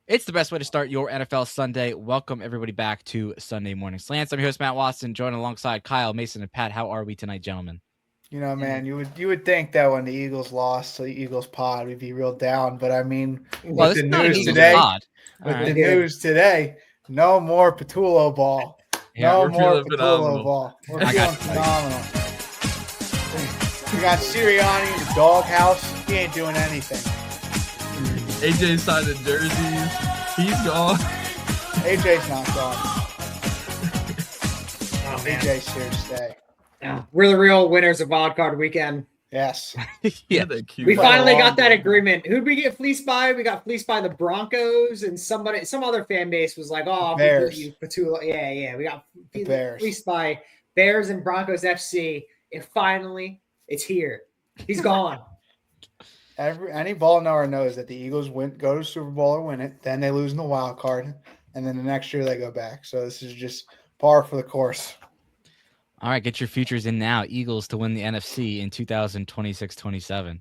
It's the best way to start your NFL Sunday. Welcome, everybody, back to Sunday Morning Slants. I'm your host, Matt Watson, joined alongside Kyle, Mason, and Pat. How are we tonight, gentlemen? You know, man, you would think that when the Eagles lost to the Eagles pod, we'd be real down. But I mean, Well, with this the is not an news Eagles today, pod. All with right. the news today, no more Patullo ball. Yeah, No we're more feeling Patullo phenomenal. ball. We're I got feeling you, buddy. phenomenal. We got Sirianni in the doghouse. He ain't doing anything. AJ signed the jerseys. He's gone. AJ's not gone. Oh, man. AJ's here to stay. We're the real winners of Wild Card Weekend. Yes. Yeah. We Played finally a long got that game. agreement. Who'd we get fleeced by? We got fleeced by the Broncos, and some other fan base was like, "Oh, Bears. you Patullo." Yeah. We got The Bears. fleeced by Bears and Broncos FC. And finally, it's here. He's gone. Any ball knower knows that the Eagles go to the Super Bowl or win it, then they lose in the wild card, and then the next year they go back. So this is just par for the course. All right, get your futures in now. Eagles to win the NFC in 2026-27.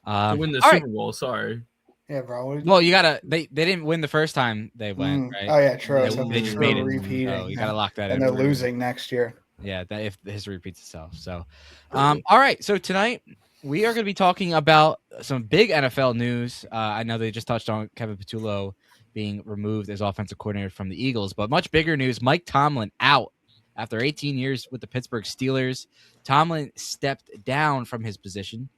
To win the all Super Bowl, sorry. Yeah, bro. Well, you gotta. They didn't win the first time they went, right? Oh yeah, true. They, So they it's just true made it. repeating. So you gotta lock that in. And they're losing next year. Yeah, that if the history repeats itself. So, all right. So tonight we are going to be talking about some big NFL news. I know they just touched on Kevin Patullo being removed as offensive coordinator from the Eagles, but much bigger news: Mike Tomlin out after 18 years with the Pittsburgh Steelers. Tomlin stepped down from his position,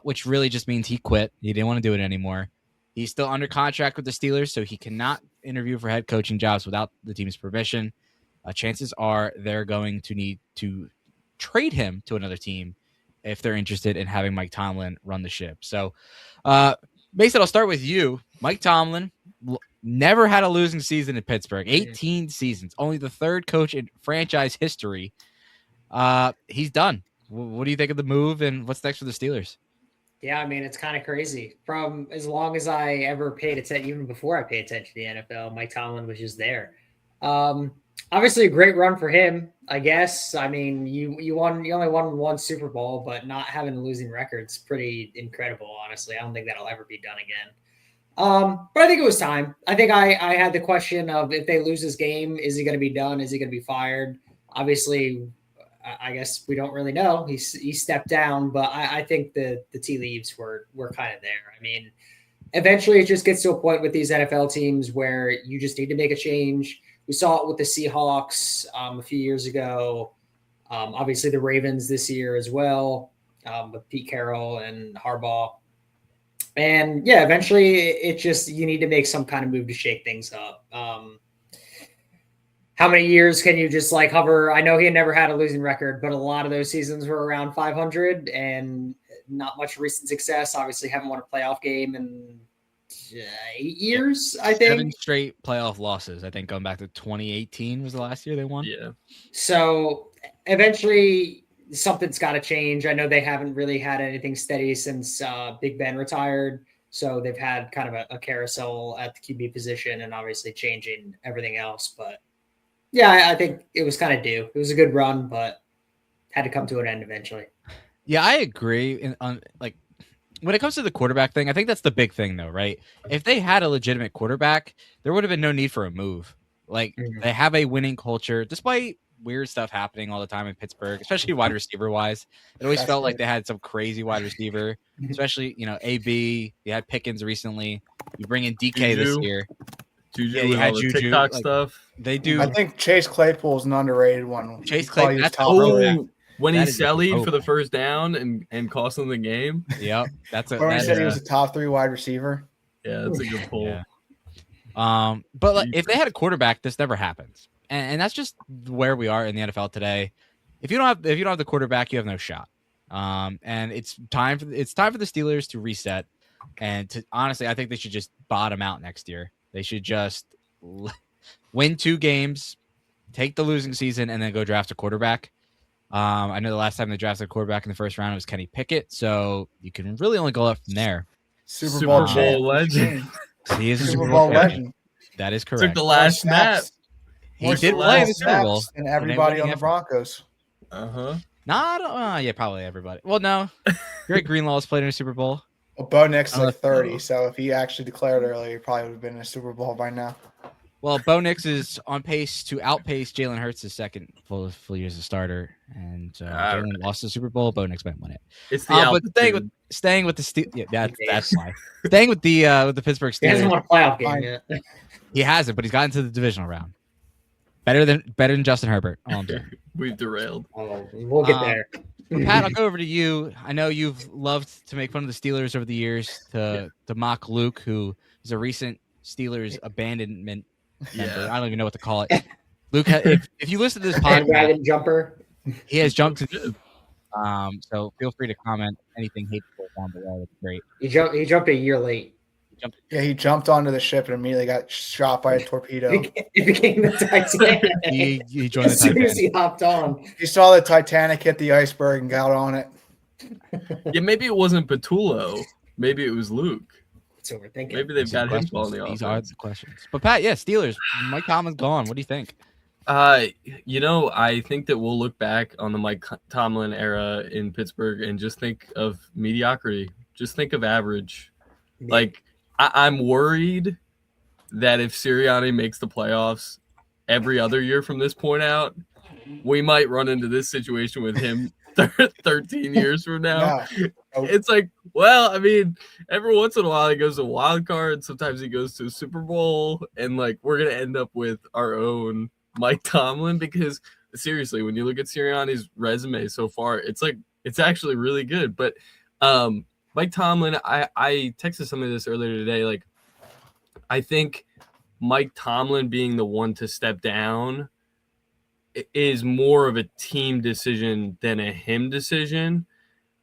which really just means he quit. He didn't want to do it anymore. He's still under contract with the Steelers, so he cannot interview for head coaching jobs without the team's permission. Chances are they're going to need to trade him to another team if they're interested in having Mike Tomlin run the ship. So, Mason, I'll start with you. Mike Tomlin never had a losing season in Pittsburgh. 18 seasons, only the third coach in franchise history. He's done. What do you think of the move, and what's next for the Steelers? Yeah, I mean, it's kind of crazy. From as long as I ever paid attention, even before I paid attention to the NFL, Mike Tomlin was just there. Obviously a great run for him, I guess. I mean, you only won one Super Bowl, but not having a losing record's pretty incredible, honestly. I don't think that'll ever be done again. But I think it was time. I think I had the question of if they lose this game, is he going to be done? Is he going to be fired? Obviously, I guess we don't really know. He stepped down, but I think the tea leaves were kind of there. I mean, eventually it just gets to a point with these NFL teams where you just need to make a change. We saw it with the Seahawks a few years ago. Obviously, the Ravens this year as well with Pete Carroll and Harbaugh. And yeah, eventually it just you need to make some kind of move to shake things up. How many years can you just like hover? I know he never had a losing record, but a lot of those seasons were around 500 and not much recent success. Obviously, haven't won a playoff game in 8 years, I think. 7 straight playoff losses. I think going back to 2018 was the last year they won. Yeah. So eventually something's got to change. I know they haven't really had anything steady since Big Ben retired. So they've had kind of a carousel at the QB position and obviously changing everything else. But yeah, I think it was kind of due. It was a good run, but had to come to an end eventually. Yeah, I agree. When it comes to the quarterback thing, I think that's the big thing, though, right? If they had a legitimate quarterback, there would have been no need for a move. They have a winning culture, despite weird stuff happening all the time in Pittsburgh, especially wide receiver wise. It always felt like they had some crazy wide receiver, especially AB. You had Pickens recently. You bring in DK this year. Juju, you had Juju. TikTok stuff. They do. I think Chase Claypool's an underrated one. Chase Claypool, that's when he that is a sallied for the throwback. first down and cost them the game. Yep, that's When he that said is he was a top 3 wide receiver. Yeah, that's a good pull. Yeah. But if they had a quarterback, this never happens, and that's just where we are in the NFL today. If you don't have the quarterback, you have no shot. And it's time for the Steelers to reset, and honestly, I think they should just bottom out next year. They should just win 2 games, take the losing season, and then go draft a quarterback. I know the last time they drafted a quarterback in the first round was Kenny Pickett, so you can really only go up from there. Super Bowl legend. He is a Super Bowl legend. That is correct. Took the last snap. He did play in the Super Bowl. And everybody on the Broncos. Uh-huh. Yeah, probably everybody. Well, no. Greg Greenlaw's played in a Super Bowl. Well, Bo Nix is I don't like 30, so if he actually declared earlier, he probably would have been in a Super Bowl by now. Well, Bo Nix is on pace to outpace Jalen Hurts' second full year as a starter, and Jalen lost the Super Bowl. Bo Nix might win it. It's the But altitude. staying with the that's why staying with the Pittsburgh He hasn't Steelers. won a playoff game yet. He hasn't, but he's gotten to the divisional round. Better than Justin Herbert. All I'm saying. We've derailed. Oh, we'll get there. Pat, I'll go over to you. I know you've loved to make fun of the Steelers over the years to mock Luke, who is a recent Steelers abandonment member. Yeah. I don't even know what to call it. Luke, if you listen to this podcast, Bandwagon jumper. he has jumped to so feel free to comment anything hateful down below. It's great. He jumped a year late. Yeah, he jumped onto the ship and immediately got shot by a torpedo. It became the Titanic. He joined the As soon as Titanic. he hopped on. He saw the Titanic hit the iceberg and got on it. Yeah, maybe it wasn't Patullo. Maybe it was Luke. It's overthinking. Maybe they've These are got him questions. on the These are offense. the questions. But Pat, yeah, Steelers. Mike Tomlin's gone. What do you think? I think that we'll look back on the Mike Tomlin era in Pittsburgh and just think of mediocrity. Just think of average. Like, I'm worried that if Sirianni makes the playoffs every other year from this point out, we might run into this situation with him 13 years from now. No. It's like, well, I mean, every once in a while he goes to a wild card. Sometimes he goes to a Super Bowl. And, like, we're going to end up with our own Mike Tomlin because, seriously, when you look at Sirianni's resume so far, it's like it's actually really good. But Mike Tomlin, I texted somebody this earlier today. Like, I think Mike Tomlin being the one to step down is more of a team decision than a him decision.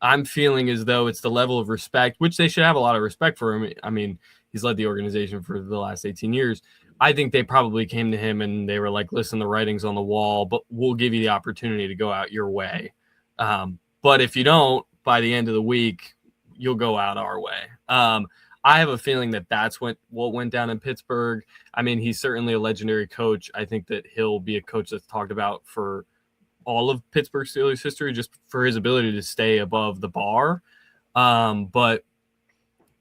I'm feeling as though it's the level of respect, which they should have a lot of respect for him. I mean, he's led the organization for the last 18 years. I think they probably came to him and they were like, listen, the writing's on the wall, but we'll give you the opportunity to go out your way. But if you don't, by the end of the week, you'll go out our way. I have a feeling that that's what went down in Pittsburgh. I mean, he's certainly a legendary coach. I think that he'll be a coach that's talked about for all of Pittsburgh Steelers history, just for his ability to stay above the bar. But,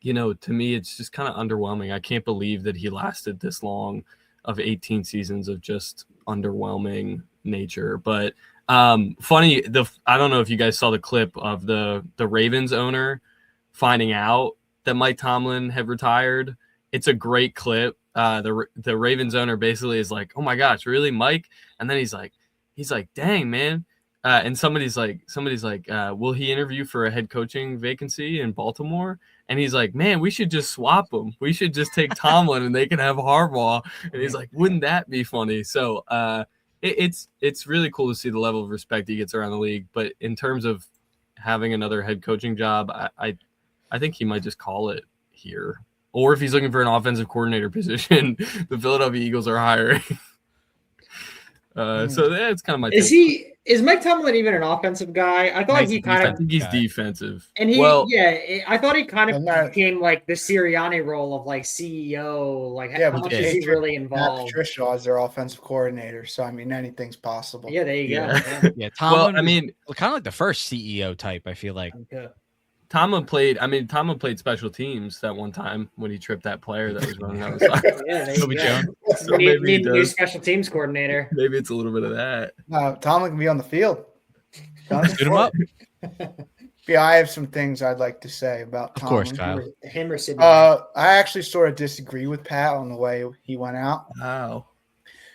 you know, to me, it's just kind of underwhelming. I can't believe that he lasted this long of 18 seasons of just underwhelming nature. But funny, I don't know if you guys saw the clip of the Ravens owner finding out that Mike Tomlin had retired. It's a great clip. The Ravens owner basically is like, "Oh my gosh, really, Mike?" And then he's like, "Dang, man." And somebody's like, "Will he interview for a head coaching vacancy in Baltimore?" And he's like, "Man, we should just swap them. We should just take Tomlin and they can have Harbaugh." And he's like, "Wouldn't that be funny?" So it's really cool to see the level of respect he gets around the league. But in terms of having another head coaching job, I think he might just call it here. Or if he's looking for an offensive coordinator position, the Philadelphia Eagles are hiring. So that's kind of my take. Is Mike Tomlin even an offensive guy? I thought he kind I of think he's defensive. and I thought he kind of became like the Sirianni role of like CEO. Like, how much is he really involved? Matt Patricia is their offensive coordinator, so I mean anything's possible. Yeah, there you go. Yeah, Tomlin. Well, I mean, kind of like the first CEO type. I feel like. Tomlin played special teams that one time when he tripped that player that was running out of soccer. Yeah, Toby Jones. So need a new special teams coordinator. Maybe it's a little bit of that. Tomlin can be on the field. Shoot him up. Yeah, I have some things I'd like to say about Tomlin. Of course, Kyle. Him or Sidney? I actually sort of disagree with Pat on the way he went out. Wow.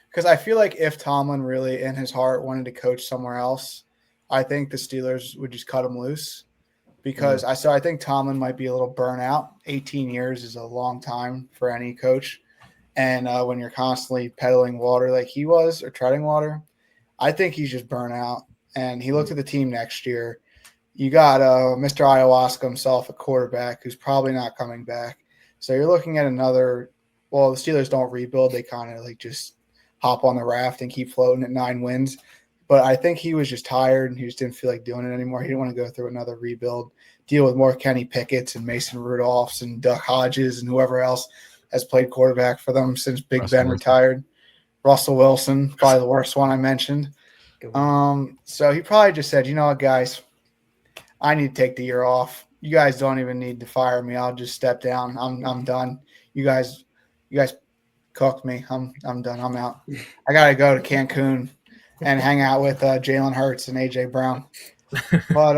Because I feel like if Tomlin really in his heart wanted to coach somewhere else, I think the Steelers would just cut him loose. Because I think Tomlin might be a little burnout. 18 years is a long time for any coach. And when you're constantly peddling water like he was or treading water, I think he's just burnt out. And he looked at the team next year. You got Mr. Ayahuasca himself, a quarterback who's probably not coming back. So you're looking at another – well, the Steelers don't rebuild. They kind of like just hop on the raft and keep floating at 9 wins. But I think he was just tired and he just didn't feel like doing it anymore. He didn't want to go through another rebuild, deal with more Kenny Pickett's and Mason Rudolphs and Duck Hodges and whoever else has played quarterback for them since Big Ben retired. Russell Wilson, probably the worst one I mentioned. So he probably just said, you know what, guys, I need to take the year off. you guys don't even need to fire me. I'll just step down. I'm done. You guys cooked me. I'm done. I'm out. I gotta go to Cancun and hang out with Jalen Hurts and AJ Brown. But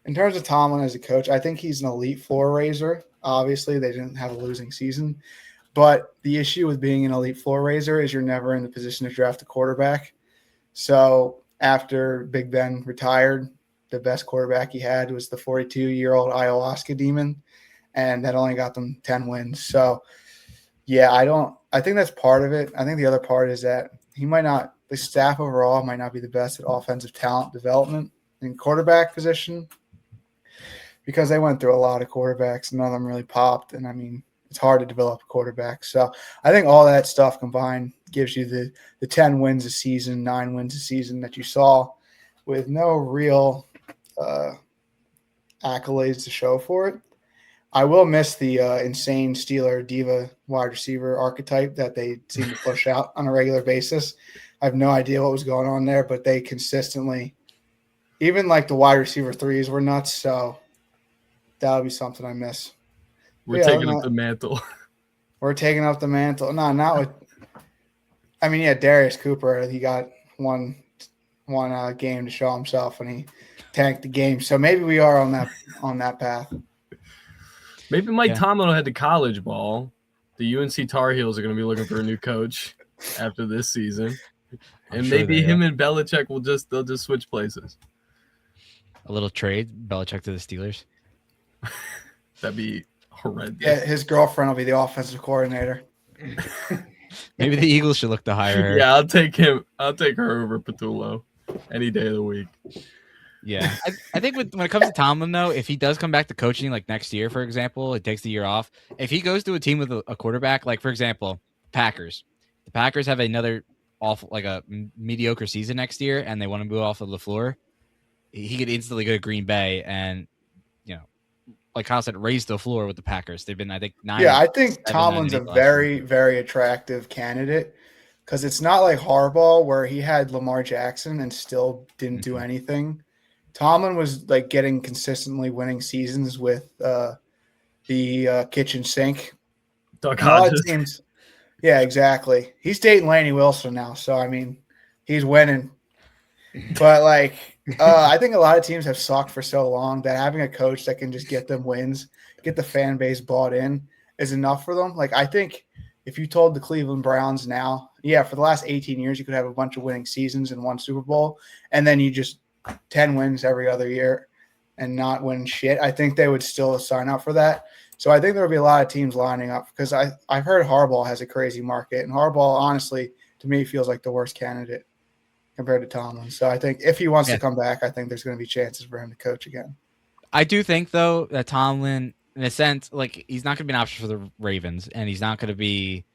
in terms of Tomlin as a coach, I think he's an elite floor raiser. Obviously, they didn't have a losing season, but the issue with being an elite floor raiser is you're never in the position to draft a quarterback. So after Big Ben retired, the best quarterback he had was the 42-year-old ayahuasca demon, and that only got them 10 wins. So yeah, I think that's part of it. I think the other part is that the staff overall might not be the best at offensive talent development in quarterback position because they went through a lot of quarterbacks and none of them really popped. And I mean, it's hard to develop a quarterback. So I think all that stuff combined gives you the 10 wins a season, 9 wins a season that you saw with no real accolades to show for it. I will miss the insane Steeler diva wide receiver archetype that they seem to push out on a regular basis. I have no idea what was going on there, but they consistently, even like the wide receiver threes were nuts. So that would be something I miss. We're taking up the mantle. We're taking up the mantle. No, not with. I mean, yeah, Darius Cooper. He got one game to show himself, and he tanked the game. So maybe we are on that path. Maybe Mike Tomlin will head to college ball. The UNC Tar Heels are going to be looking for a new coach after this season, and maybe him and Belichick they'll just switch places. A little trade, Belichick to the Steelers. That'd be horrendous. Yeah, his girlfriend will be the offensive coordinator. Maybe the Eagles should look to hire her. Yeah, I'll take him. I'll take her over Patullo any day of the week. Yeah, I think when it comes to Tomlin, though, if he does come back to coaching like next year, for example, it takes the year off. If he goes to a team with a quarterback, like for example, Packers, the Packers have another awful, like a mediocre season next year, and they want to move off of LaFleur, he could instantly go to Green Bay and, like Kyle said, raise the floor with the Packers. They've been, I think, 9. Yeah, I think Tomlin's a very, very attractive candidate because it's not like Harbaugh where he had Lamar Jackson and still didn't do anything. Tomlin was like getting consistently winning seasons with the kitchen sink. Doug Hodges. Teams, yeah, exactly. He's dating Laney Wilson now, so I mean, he's winning. But like, I think a lot of teams have sucked for so long that having a coach that can just get them wins, get the fan base bought in, is enough for them. Like, I think if you told the Cleveland Browns now, yeah, for the last 18 years, you could have a bunch of winning seasons and one Super Bowl, and then you just 10 wins every other year and not win shit, I think they would still sign up for that. So I think there will be a lot of teams lining up because I've heard Harbaugh has a crazy market, and Harbaugh, honestly, to me, feels like the worst candidate compared to Tomlin. So I think if he wants to come back, I think there's going to be chances for him to coach again. I do think, though, that Tomlin, in a sense, like he's not going to be an option for the Ravens, and he's not going to be,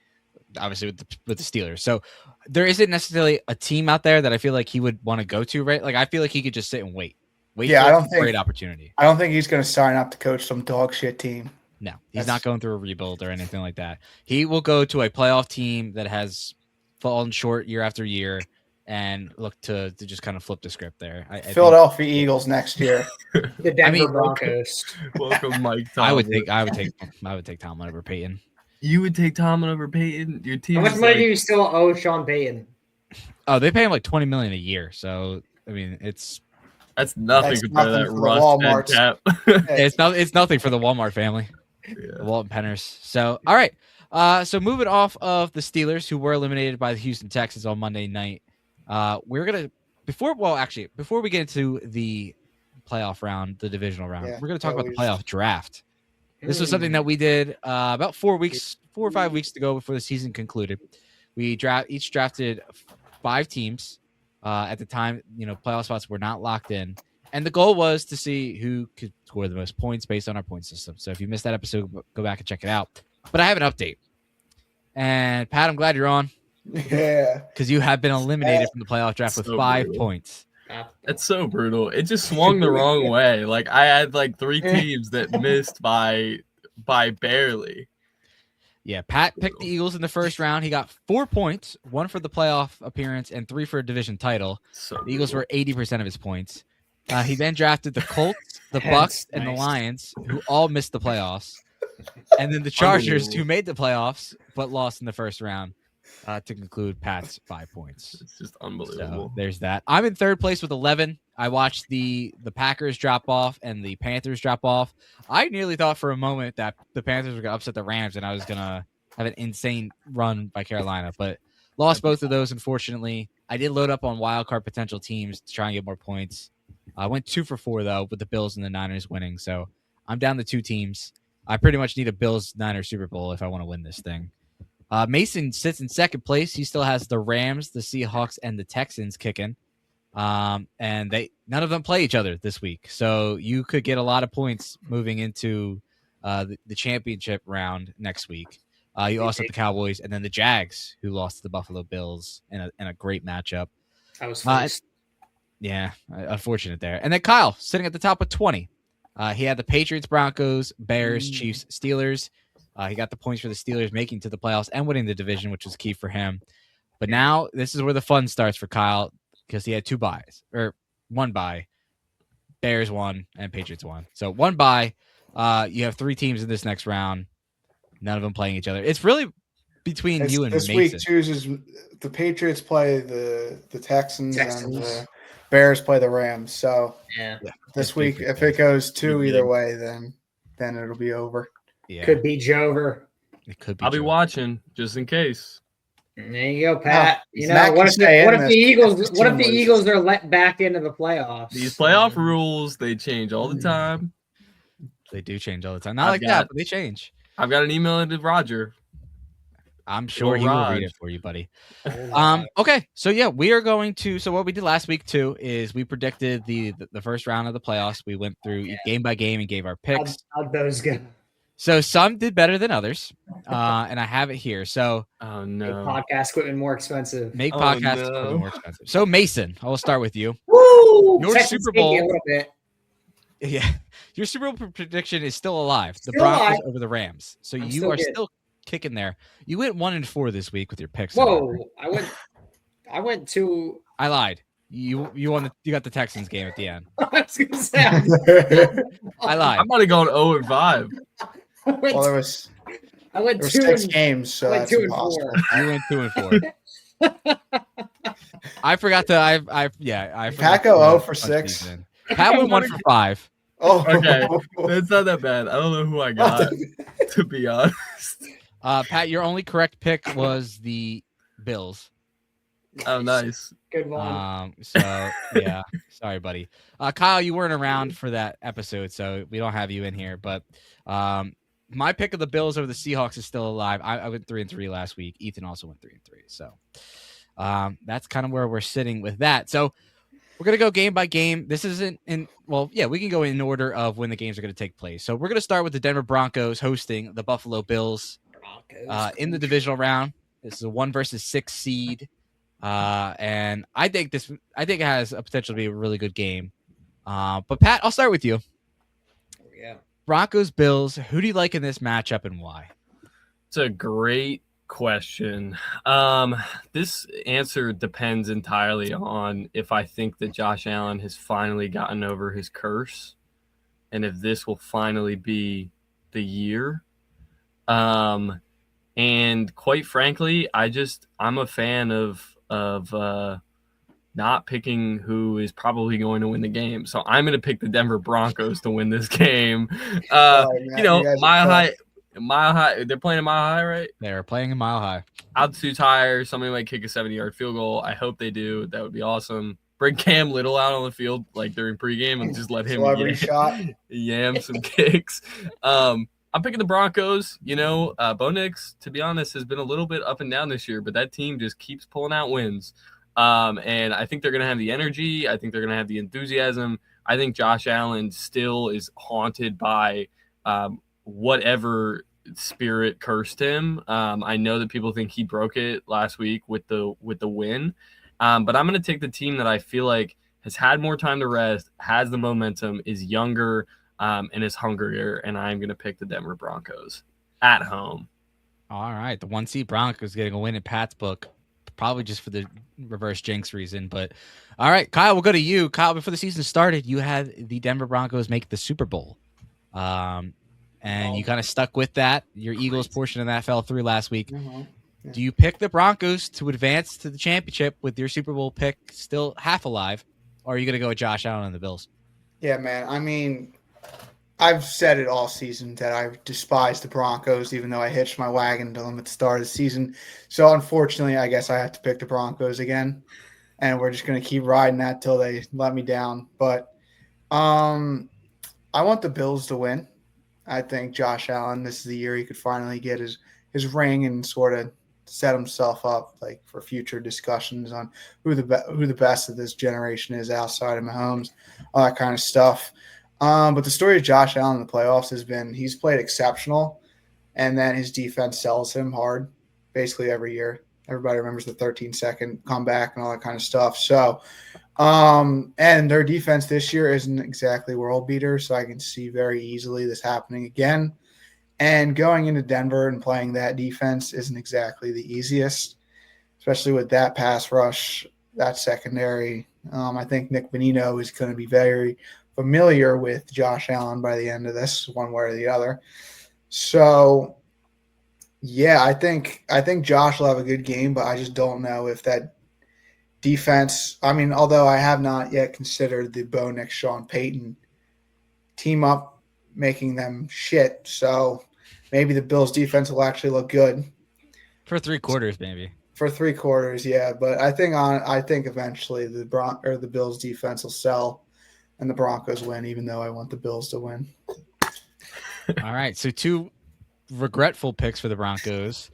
obviously, with the Steelers. So there isn't necessarily a team out there that I feel like he would want to go to, right? Like I feel like he could just sit and wait for a great opportunity. I don't think he's going to sign up to coach some dog shit team. No, he's not going through a rebuild or anything like that. He will go to a playoff team that has fallen short year after year and look to just kind of flip the script there. Philadelphia Eagles next year. The Denver Broncos. Welcome, Mike Tomlin. I would take Tomlin over Peyton. You would take Tomlin over Peyton? Your team. How much money do you still owe Sean Payton? Oh, they pay him like $20 million a year. So I mean, that's nothing compared to that Russ cap. It's nothing for the Walmart family. Yeah. The Walton Penners. So all right. So moving off of the Steelers, who were eliminated by the Houston Texans on Monday night, we're gonna before we get into the playoff round, the divisional round, we're gonna talk about the playoff draft. This was something that we did about 4 or 5 weeks ago before the season concluded. We each drafted 5 teams. At the time, playoff spots were not locked in. And the goal was to see who could score the most points based on our point system. So if you missed that episode, go back and check it out. But I have an update. And Pat, I'm glad you're on. Yeah. Because you have been eliminated from the playoff draft with 5 points. That's so brutal. It just swung the wrong way. Like I had like 3 teams that missed by barely. Yeah, Pat picked the Eagles in the first round. He got 4 points, 1 for the playoff appearance and 3 for a division title. The Eagles were 80% of his points. He then drafted the Colts, the That's Bucks, and the nice. Lions, who all missed the playoffs. And then the Chargers, who made the playoffs but lost in the first round to conclude Pat's 5 points. It's just unbelievable. So there's that. I'm in third place with 11. I watched the Packers drop off and the Panthers drop off. I nearly thought for a moment that the Panthers were going to upset the Rams and I was going to have an insane run by Carolina, but lost both of those, unfortunately. I did load up on wildcard potential teams to try and get more points. I went 2 for 4, though, with the Bills and the Niners winning. So I'm down to 2 teams. I pretty much need a Bills-Niners Super Bowl if I want to win this thing. Mason sits in second place. He still has the Rams, the Seahawks, and the Texans kicking. And none of them play each other this week. So you could get a lot of points moving into the championship round next week. You also have the Cowboys and then the Jags, who lost to the Buffalo Bills in a great matchup. I was first. Yeah, unfortunate there. And then Kyle sitting at the top with 20. He had the Patriots, Broncos, Bears, Chiefs, Steelers. He got the points for the Steelers making to the playoffs and winning the division, which was key for him. But now this is where the fun starts for Kyle because he had 2 buys or 1 buy. Bears won and Patriots won. So 1 buy. You have 3 teams in this next round. None of them playing each other. It's really between you and this Mason. week chooses the Patriots play the Texans and the Bears play the Rams. So this week, if it goes 2 either way, then it'll be over. Yeah. Could be Jover. It could be. I'll be watching just in case. There you go, Pat. No, you know, what if the Eagles are let back into the playoffs? These playoff rules, they change all the time. They do change all the time. Not like that, but they change. I've got an email into Roger. I'm sure he will read it for you, buddy. Okay, so yeah, we are going to. So what we did last week too is we predicted the first round of the playoffs. We went through game by game and gave our picks. How'd those go? So some did better than others, and I have it here. So oh no, make podcast equipment more expensive. Make podcast equipment more expensive. So Mason, I will start with you. Woo! Your Texas Super Bowl. a little bit. Yeah, your Super Bowl prediction is still alive. The Still Broncos alive. over the Rams. So I'm you still are good. still kicking there. You went 1-4 this week with your picks. Whoa! I went to. I lied. You won. You got the Texans game at the end. I was gonna say. I lied. I'm about to go 0-5. I went 2 6 games, so that's 2 and impossible. 4. You went 2 and 4. I forgot to. I forgot. Pat go 0 for 6. Pat went 1 for 5. Oh, Okay, that's not that bad. I don't know who I got, to be honest. Pat, your only correct pick was the Bills. Oh, nice. Good one. So yeah, sorry, buddy. Kyle, you weren't around for that episode, so we don't have you in here. But my pick of the Bills over the Seahawks is still alive. I went 3-3 last week. Ethan also went 3-3. So that's kind of where we're sitting with that. So we're gonna go game by game. This isn't in. Well, yeah, we can go in order of when the games are going to take place. So we're gonna start with the Denver Broncos hosting the Buffalo Bills in the divisional round. This is a 1 versus 6 seed. And I think it has a potential to be a really good game. But Pat, I'll start with you. Yeah. Broncos, Bills, who do you like in this matchup and why? It's a great question. This answer depends entirely on if I think that Josh Allen has finally gotten over his curse and if this will finally be the year. And quite frankly, I'm a fan of not picking who is probably going to win the game. So I'm going to pick the Denver Broncos to win this game. Mile High. They're playing in Mile High, right? They're playing in Mile High. Altitude's higher. Somebody might kick a 70-yard field goal. I hope they do. That would be awesome. Bring Cam Little out on the field like during pregame and just let him yam some kicks. I'm picking the Broncos. Bo Nix, to be honest, has been a little bit up and down this year, but that team just keeps pulling out wins. And I think they're going to have the energy. I think they're going to have the enthusiasm. I think Josh Allen still is haunted by whatever spirit cursed him. I know that people think he broke it last week with the win. But I'm going to take the team that I feel like has had more time to rest, has the momentum, is younger, and is hungrier, and I'm going to pick the Denver Broncos at home. All right. The 1 seed Broncos getting a win in Pat's book. probably just for the reverse jinx reason. But all right, Kyle, we'll go to you. Kyle, before the season started, you had the Denver Broncos make the Super Bowl. And you kind of stuck with that. Your Eagles portion of that fell through last week. Yeah. Do you pick the Broncos to advance to the championship with your Super Bowl pick still half alive, or are you going to go with Josh Allen and the Bills? Yeah, man. I mean, I've said it all season that I despise the Broncos, even though I hitched my wagon to them at the start of the season. So unfortunately, I guess I have to pick the Broncos again, and we're just going to keep riding that till they let me down. But I want the Bills to win. I think Josh Allen, this is the year he could finally get his ring and sort of set himself up like for future discussions on who the best of this generation is outside of Mahomes, all that kind of stuff. But the story of Josh Allen in the playoffs has been he's played exceptional, and then his defense sells him hard basically every year. Everybody remembers the 13-second comeback and all that kind of stuff. So, and their defense this year isn't exactly world beater, so I can see very easily this happening again. And going into Denver and playing that defense isn't exactly the easiest, especially with that pass rush, that secondary. I think Nick Bonino is going to be very familiar with Josh Allen by the end of this, one way or the other. So, yeah, I think Josh will have a good game, but I just don't know if that defense. I mean, although I have not yet considered the Bo Nix Sean Payton team up making them shit. So maybe the Bills defense will actually look good For 3 quarters, maybe. for 3 quarters. Yeah, but I think eventually the Bills defense will sell and the Broncos win, even though I want the Bills to win. All right, so 2 regretful picks for the Broncos.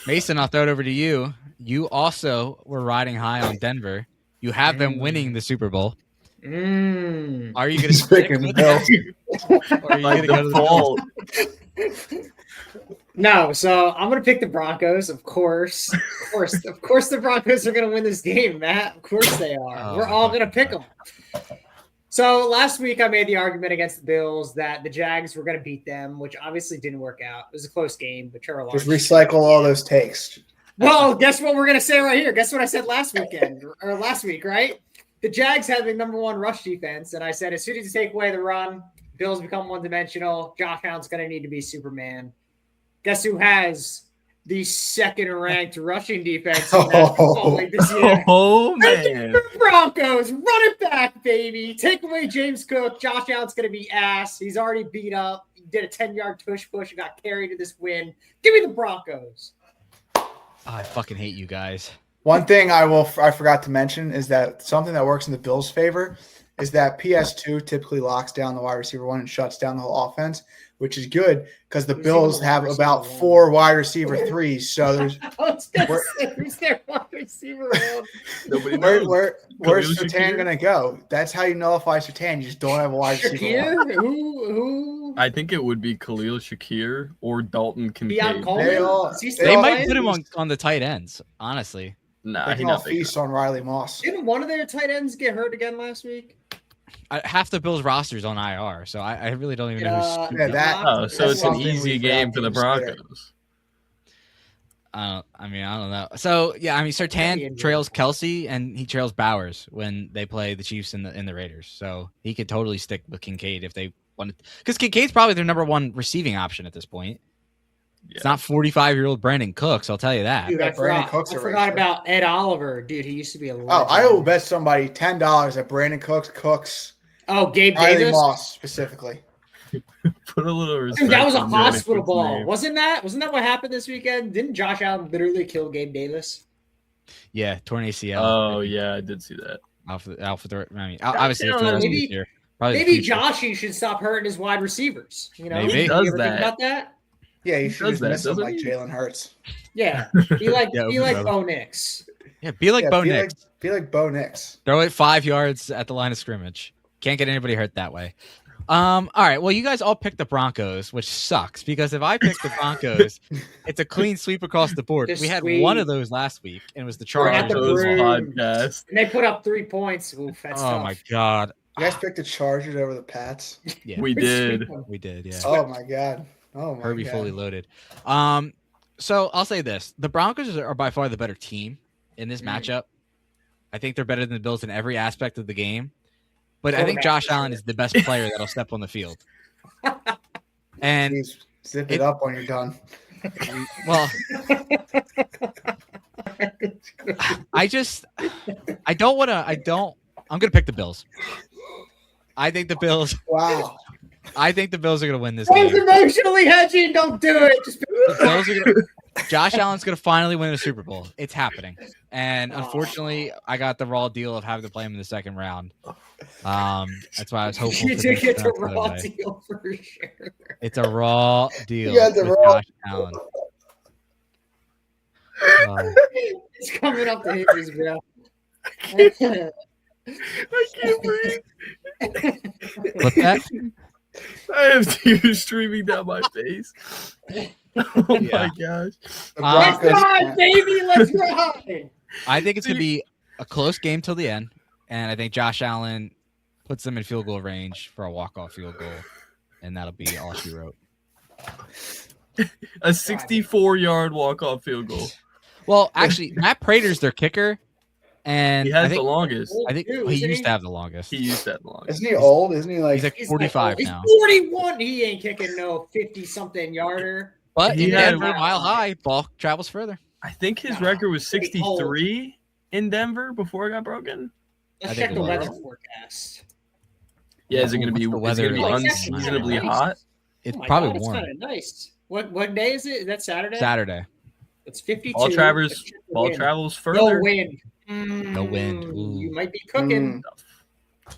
Mason, I'll throw it over to you. You also were riding high on Denver. You have them winning the Super Bowl. Are you going to stick Picking with the that? Bills. Or are you going to go to the Bills? No, so I'm gonna pick the Broncos, of course. Of course, the Broncos are gonna win this game, Matt. Of course they are. Oh, We're all my gonna pick them. So last week I made the argument against the Bills that the Jags were gonna beat them, which obviously didn't work out. It was a close game, but Trevor Lawrence. Just recycle all those takes. Well, guess what we're gonna say right here? Guess what I said last weekend or last week, right? The Jags have the number 1 rush defense, and I said as soon as you take away the run, Bills become one-dimensional. Josh Allen's gonna need to be Superman. Guess who has the 2nd-ranked rushing defense in that football league this year? Oh, man. The Broncos, run it back, baby. Take away James Cook. Josh Allen's going to be ass. He's already beat up. He did a 10-yard push and got carried to this win. Give me the Broncos. Oh, I fucking hate you guys. One thing I forgot to mention is that something that works in the Bills' favor is that PS2 typically locks down the wide receiver 1 and shuts down the whole offense, which is good because the Bills have about 4 wide receiver 3s. So there's Who's their wide receiver 1? Nobody knows. where's Surtain going to go? That's how you nullify Surtain. You just don't have a wide receiver 1. Shakir? Who? I think it would be Khalil Shakir or Dalton Kincaid. Deion Coleman? Is he still They might playing? put him on the tight ends, honestly. Nah, They he's can all not big feast on Riley Moss. Didn't one of their tight ends get hurt again last week? Half the Bills' roster's on IR, so I really don't even know who's. Yeah, that- Oh, so That's it's an something easy we've game got for to the consider. Broncos. I don't know. So yeah, I mean, That'd be Surtain interesting. trails Kelsey and he trails Bowers when they play the Chiefs and the Raiders. So he could totally stick with Kincaid if they wanted, because Kincaid's probably their number 1 receiving option at this point. It's not 45-year-old Brandon Cooks, I'll tell you that. Dude, Yeah, I Brandon forgot, Cooks I are forgot right. about Ed Oliver. Dude, he used to be a legend. Oh, I will bet somebody $10 that Brandon Cooks, Oh, Gabe Riley Davis? Moss specifically. Put a little respect. Dude, that was a on Brandon hospital Cooks' ball. name. Wasn't that what happened this weekend? Didn't Josh Allen literally kill Gabe Davis? Yeah, torn ACL. Oh, yeah, I did see that. Obviously, Josh for the Allen, rest of maybe- this year. Probably the Maybe future. Joshy should stop hurting his wide receivers. You know, Maybe. you Does ever think that. about that? Yeah, you He should does just that, miss him doesn't like he? Jalen Hurts. Yeah, be like Yeah, be like brother. Bo Nix. Yeah, be like Bo Nix. Be like Bo Nix. Throw it 5 yards at the line of scrimmage. Can't get anybody hurt that way. All right. Well, you guys all picked the Broncos, which sucks because if I pick the Broncos, it's a clean sweep across the board. Just We had sweep. one of those last week, and it was the We're at Chargers. the Broncos Broom. podcast. And they put up 3 points. Oof, that's Oh tough. my god. You guys picked the Chargers over the Pats. Yeah, We Sweep did. them. we did. Yeah. Oh my god. Oh my Herbie god. fully loaded. So I'll say this: the Broncos are by far the better team. in this matchup. I think they're better than the Bills in every aspect of the game. But I think Josh Allen is the best player that'll step on the field. And Jeez, zip it up when you're done. well, I'm going to pick the Bills. I think the Bills. Wow. I think the Bills are going to win this I was game. emotionally hedging. Don't do it. Just The Bills are gonna, Josh Allen's going to finally win a Super Bowl. It's happening. And unfortunately, I got the raw deal of having to play him in the second round. That's why I was hopeful. you for did them get to the not put it raw away. deal for sure. It's a raw deal You got the with raw Josh Allen. It's coming up the hinges, bro. I can't breathe. What's that? I have tears streaming down my face. Oh Yeah. my gosh. The Let's Broncos- ride, baby. Let's ride. I think it's going to be a close game till the end. And I think Josh Allen puts them in field goal range for a walk-off field goal. And that'll be all she wrote. A 64-yard walk-off field goal. Well, actually, Matt Prater's their kicker. And He has I think, the longest. I think Dude, he isn't used he? to have the longest. He used that longest. Isn't he old? Isn't he like? He's like He's 45 he's now. 41. He ain't kicking no 50-something yarder. But He in had- Denver, Mile High, ball travels further. I think his No, record was pretty old. 63 in Denver before it got broken. I Let's think check it the was. weather forecast. Yeah, is it going to be? What's Is the it going to be weather like? That's unseasonably kinda nice. hot? It's Oh my probably God, warm. It's kind of nice. What day is it? Is that Saturday? Saturday. It's 52. Ball Let's travels. check the Ball wind. travels No further. wind. No wind. Ooh. You might be cooking.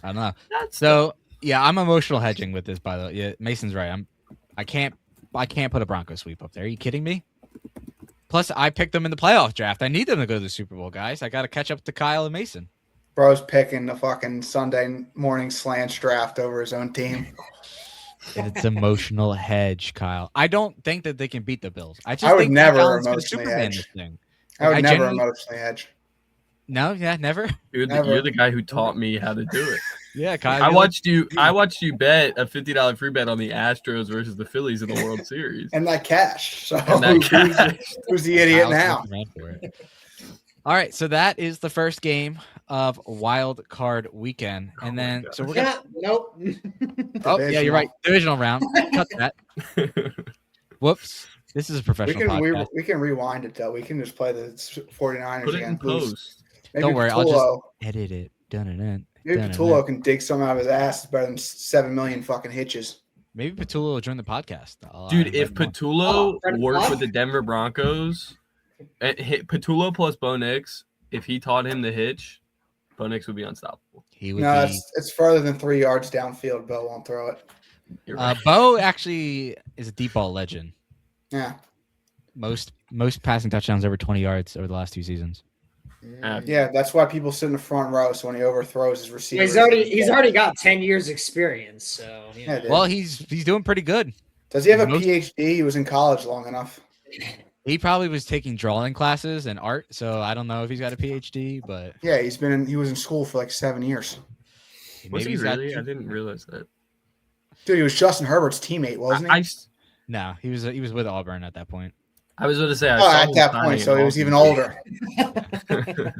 I don't know. That's So yeah, I'm emotional hedging with this. By the way, yeah, Mason's right. I can't put a Broncos sweep up there. Are you kidding me? Plus, I picked them in the playoff draft. I need them to go to the Super Bowl, guys. I got to catch up to Kyle and Mason. Bro's picking the fucking Sunday morning slants draft over his own team. It's emotional hedge, Kyle. I don't think that they can beat the Bills. I just I would think never Josh Allen's gonna emotionally Superman hedge. this thing. I would I never genuinely- emotionally hedge. No, yeah, never. You're Never. the guy who taught me how to do it. Yeah, Kyle. I watched you bet a $50 free bet on the Astros versus the Phillies in the World Series. And that cash. So And that cash. who's the idiot Kyle's now? looking around for it. All right, so that is the first game of Wild Card Weekend, and my then God. so we're gonna. Nope. Oh yeah, you're right. Divisional round. Cut that. Whoops. This is a We professional can podcast. we can rewind it though. We can just play the 49ers Put it again. in post. Maybe Don't worry, I'll Patullo- Edit it. Dun-dun-dun. Maybe Dun-dun-dun. Patullo can dig some out of his ass. It's better than 7 million fucking hitches. Maybe Patullo will join the podcast. Dude, if invite him on. Patullo Brendan worked Love? with the Denver Broncos, hit Patullo plus Bo Nix, if he taught him the hitch, Bo Nix would be unstoppable. he would No, be. it's further than 3 yards downfield. Bo won't throw it. You're right. Bo actually is a deep ball legend. Yeah. Most passing touchdowns over 20 yards over the last 2 seasons. Yeah, that's why people sit in the front row. So when he overthrows his receiver, He's already got 10 years experience. So you know. Yeah, dude. Well, he's doing pretty good. Does he have a most- PhD? He was in college long enough. He probably was taking drawing classes and art, so I don't know if he's got a PhD, but Yeah, he was in school for like 7 years. Was he he's got- really? I didn't realize that. Dude, he was Justin Herbert's teammate, wasn't he? No, he was with Auburn at that point. I was going to say. I Oh, saw at him that signing point, so he was in even Auburn. older.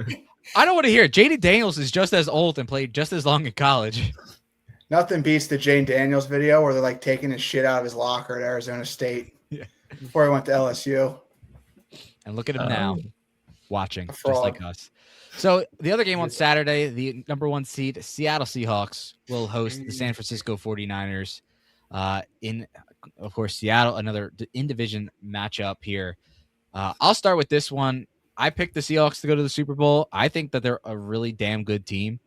I don't want to hear it. Jaden Daniels is just as old and played just as long in college. Nothing beats the Jane Daniels video where they're like taking his shit out of his locker at Arizona State Yeah. before he went to LSU. And look at him now, watching A just fraud. like us. So the other game on Saturday, the number 1 seed Seattle Seahawks will host the San Francisco 49ers. In, of course, Seattle, another in-division matchup here. I'll start with this one. I picked the Seahawks to go to the Super Bowl. I think that they're a really damn good team.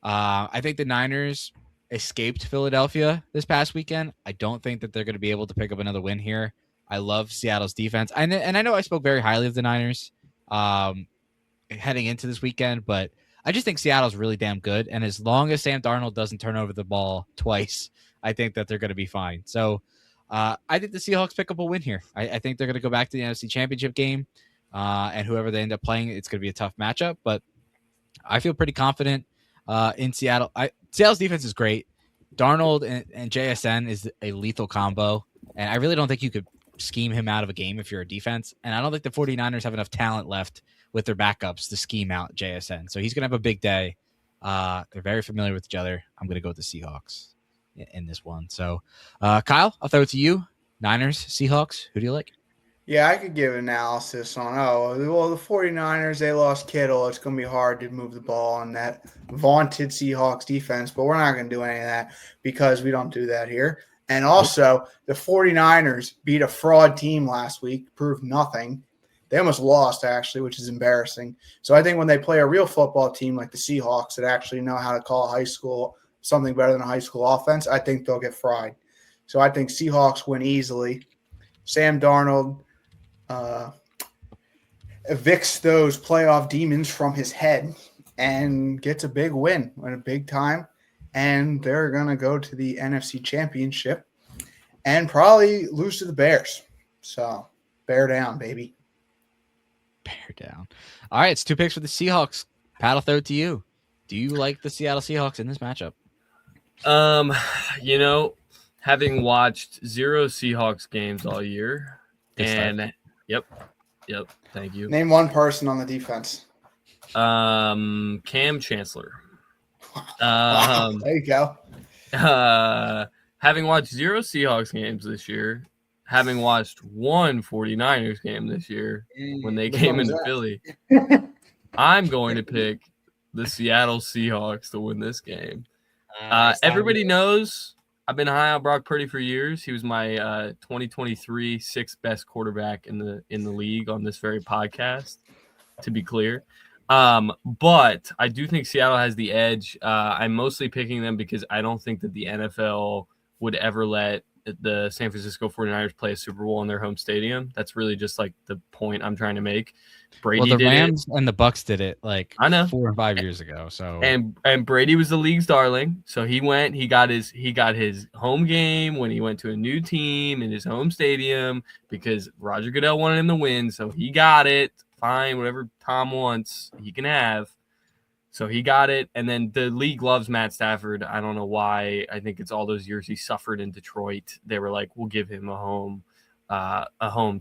I think the Niners escaped Philadelphia this past weekend. I don't think that they're going to be able to pick up another win here. I love Seattle's defense. And I know I spoke very highly of the Niners heading into this weekend, but I just think Seattle's really damn good. And as long as Sam Darnold doesn't turn over the ball twice, I think that they're going to be fine. So I think the Seahawks pick up a win here. I think they're going to go back to the NFC Championship game. And whoever they end up playing, it's going to be a tough matchup. But I feel pretty confident in Seattle. Seattle's defense is great. Darnold and JSN is a lethal combo. And I really don't think you could scheme him out of a game if you're a defense. And I don't think the 49ers have enough talent left with their backups to scheme out JSN. So he's going to have a big day. They're very familiar with each other. I'm going to go with the Seahawks in this one. So, Kyle, I'll throw it to you. Niners, Seahawks, who do you like? Yeah, I could give analysis on, the 49ers, they lost Kittle. It's going to be hard to move the ball on that vaunted Seahawks defense, but we're not going to do any of that because we don't do that here. And also, the 49ers beat a fraud team last week, proved nothing. They almost lost, actually, which is embarrassing. So I think when they play a real football team like the Seahawks that actually know how to call high school something better than a high school offense, I think they'll get fried. So I think Seahawks win easily. Sam Darnold evicts those playoff demons from his head and gets a big win at a big time. And they're going to go to the NFC Championship and probably lose to the Bears. So bear down, baby. Bear down. All right, it's 2 picks for the Seahawks. Pat, I'll throw it to you. Do you like the Seattle Seahawks in this matchup? Having watched 0 Seahawks games all year, Good and start. Yep, thank you. Name one person on the defense. Cam Chancellor. There you go. Having watched 0 Seahawks games this year, having watched 1 49ers game this year when they came into Philly, I'm going to pick the Seattle Seahawks to win this game. Everybody knows I've been high on Brock Purdy for years. He was my 2023 sixth best quarterback in the league on this very podcast, to be clear. But I do think Seattle has the edge. I'm mostly picking them because I don't think that the NFL would ever let the San Francisco 49ers play a Super Bowl in their home stadium. That's really just like the point I'm trying to make. Brady the did Rams and the Bucks did it like I know 4 or 5 years ago. So and Brady was the league's darling. So he got his home game when he went to a new team in his home stadium because Roger Goodell wanted him to win. So he got it. Fine, whatever Tom wants, he can have. So he got it. And then the league loves Matt Stafford. I don't know why. I think it's all those years he suffered in Detroit. They were like, we'll give him a home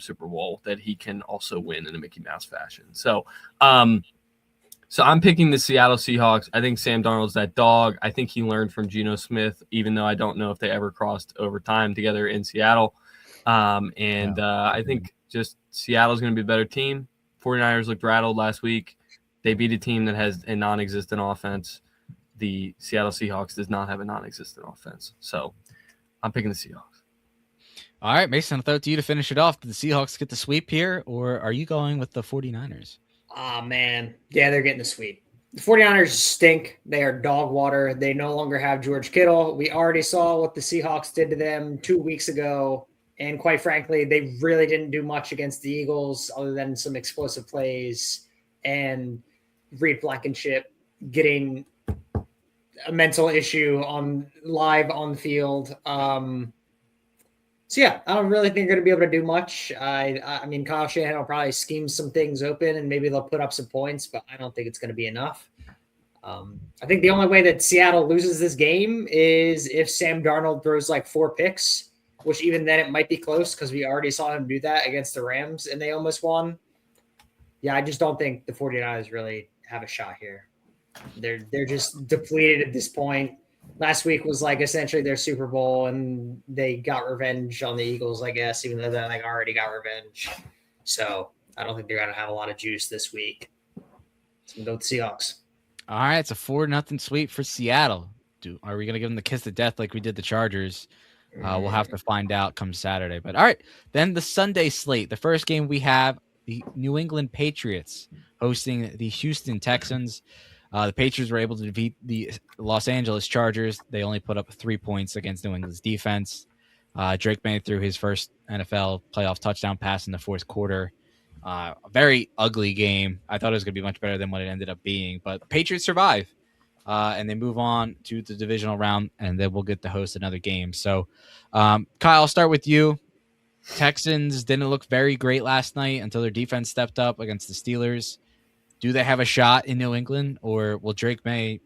Super Bowl that he can also win in a Mickey Mouse fashion. So I'm picking the Seattle Seahawks. I think Sam Darnold's that dog. I think he learned from Geno Smith, even though I don't know if they ever crossed over time together in Seattle. I think just Seattle's going to be a better team. 49ers looked rattled last week. They beat a team that has a non-existent offense. The Seattle Seahawks does not have a non-existent offense. So I'm picking the Seahawks. all right, Mason, I'll throw it to you to finish it off. Did the Seahawks get the sweep here, or are you going with the 49ers? Oh, man. Yeah, they're getting the sweep. The 49ers stink. They are dog water. They no longer have George Kittle. We already saw what the Seahawks did to them 2 weeks ago. And quite frankly, they really didn't do much against the Eagles other than some explosive plays and Reed Blankenship getting a mental issue live on the field. So yeah, I don't really think they're going to be able to do much. I mean, Kyle Shanahan will probably scheme some things open and maybe they'll put up some points, but I don't think it's going to be enough. I think the only way that Seattle loses this game is if Sam Darnold throws like 4 picks, which even then it might be close because we already saw him do that against the Rams and they almost won. Yeah, I just don't think the 49ers really have a shot here. They're just depleted at this point. Last week was like essentially their Super Bowl and they got revenge on the Eagles, I guess, even though they like already got revenge. So I don't think they're going to have a lot of juice this week. So we'll go with the Seahawks. All right, it's a 4-0 sweep for Seattle. Are we going to give them the kiss of death like we did the Chargers? We'll have to find out come Saturday. But all right, then the Sunday slate. The first game we have the New England Patriots hosting the Houston Texans. The Patriots were able to defeat the Los Angeles Chargers. They only put up 3 points against New England's defense. Drake May threw his first NFL playoff touchdown pass in the fourth quarter. A very ugly game. I thought it was going to be much better than what it ended up being. But the Patriots survive, and they move on to the divisional round, and then we'll get to host another game. So, Kyle, I'll start with you. Texans didn't look very great last night until their defense stepped up against the Steelers. Do they have a shot in New England, or will Drake May